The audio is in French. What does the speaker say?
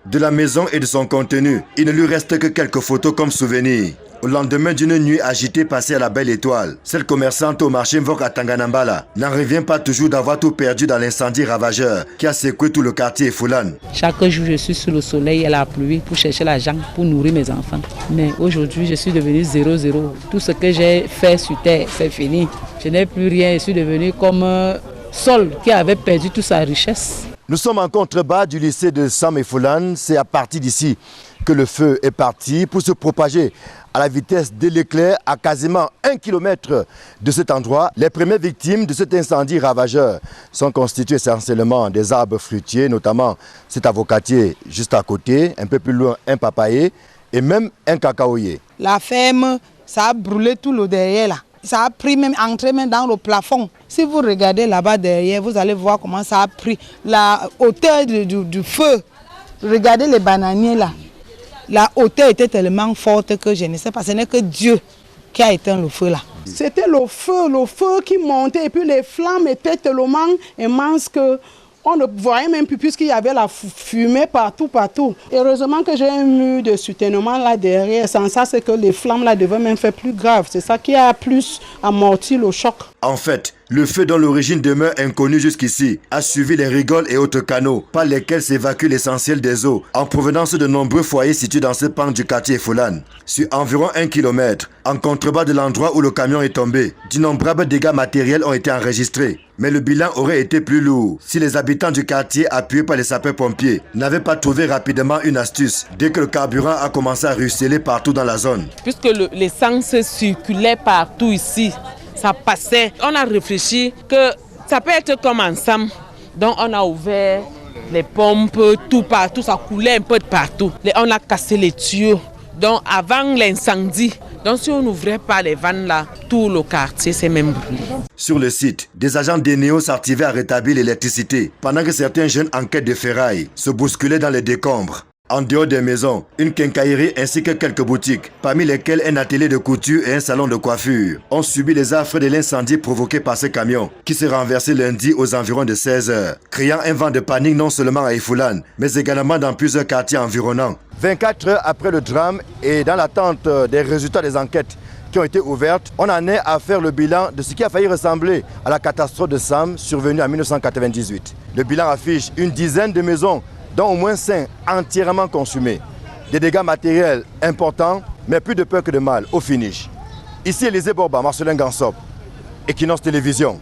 De la maison et de son contenu, il ne lui reste que quelques photos comme souvenir. Au lendemain d'une nuit agitée passée à la Belle Étoile, cette commerçante au marché Mvok à Tanganambala n'en revient pas toujours d'avoir tout perdu dans l'incendie ravageur qui a secoué tout le quartier Efulane. Chaque jour, je suis sous le soleil et la pluie pour chercher l'argent pour nourrir mes enfants. Mais aujourd'hui, je suis devenue 0-0. Tout ce que j'ai fait sur terre, c'est fini. Je n'ai plus rien. Je suis devenu comme un sol qui avait perdu toute sa richesse. Nous sommes en contrebas du lycée de Sam Efulane. C'est à partir d'ici que le feu est parti pour se propager à la vitesse de l'éclair à quasiment 1 km de cet endroit. Les premières victimes de cet incendie ravageur sont constituées essentiellement des arbres fruitiers, notamment cet avocatier juste à côté, un peu plus loin un papayer et même un cacaoyer. La ferme, ça a brûlé tout le derrière là. Ça a pris même, entré même dans le plafond. Si vous regardez là-bas derrière, vous allez voir comment ça a pris la hauteur du feu. Regardez les bananiers là. La hauteur était tellement forte que je ne sais pas, ce n'est que Dieu qui a éteint le feu là. C'était le feu qui montait et puis les flammes étaient tellement immenses que on ne voyait même plus puisqu'il y avait la fumée partout. Heureusement que j'ai un mur de soutènement là derrière. Sans ça, c'est que les flammes là devaient même faire plus grave. C'est ça qui a plus amorti le choc. En fait, le feu dont l'origine demeure inconnue jusqu'ici a suivi les rigoles et autres canaux par lesquels s'évacue l'essentiel des eaux en provenance de nombreux foyers situés dans ce pan du quartier Efulane. Sur environ 1 km, en contrebas de l'endroit où le camion est tombé, d'innombrables dégâts matériels ont été enregistrés. Mais le bilan aurait été plus lourd si les habitants du quartier, appuyés par les sapeurs-pompiers, n'avaient pas trouvé rapidement une astuce dès que le carburant a commencé à ruisseler partout dans la zone. Puisque l'essence circulait partout ici, ça passait. On a réfléchi que ça peut être comme ensemble. Donc on a ouvert les pompes, tout partout, ça coulait un peu de partout. On a cassé les tuyaux. Donc avant l'incendie, donc si on n'ouvrait pas les vannes là, tout le quartier s'est même brûlé. Sur le site, des agents d'Eneo s'activaient à rétablir l'électricité, pendant que certains jeunes en quête de ferraille se bousculaient dans les décombres. En dehors des maisons, une quincaillerie ainsi que quelques boutiques, parmi lesquelles un atelier de couture et un salon de coiffure, ont subi les affres de l'incendie provoqué par ce camion, qui s'est renversé lundi aux environs de 16 h, créant un vent de panique non seulement à Efulane, mais également dans plusieurs quartiers environnants. 24 heures après le drame et dans l'attente des résultats des enquêtes qui ont été ouvertes, on en est à faire le bilan de ce qui a failli ressembler à la catastrophe de Sam survenue en 1998. Le bilan affiche une dizaine de maisons, dont au moins 5 entièrement consumées. Des dégâts matériels importants, mais plus de peur que de mal au finish. Ici Élisée Borba, Marcelin Gansop, Equinox Télévision.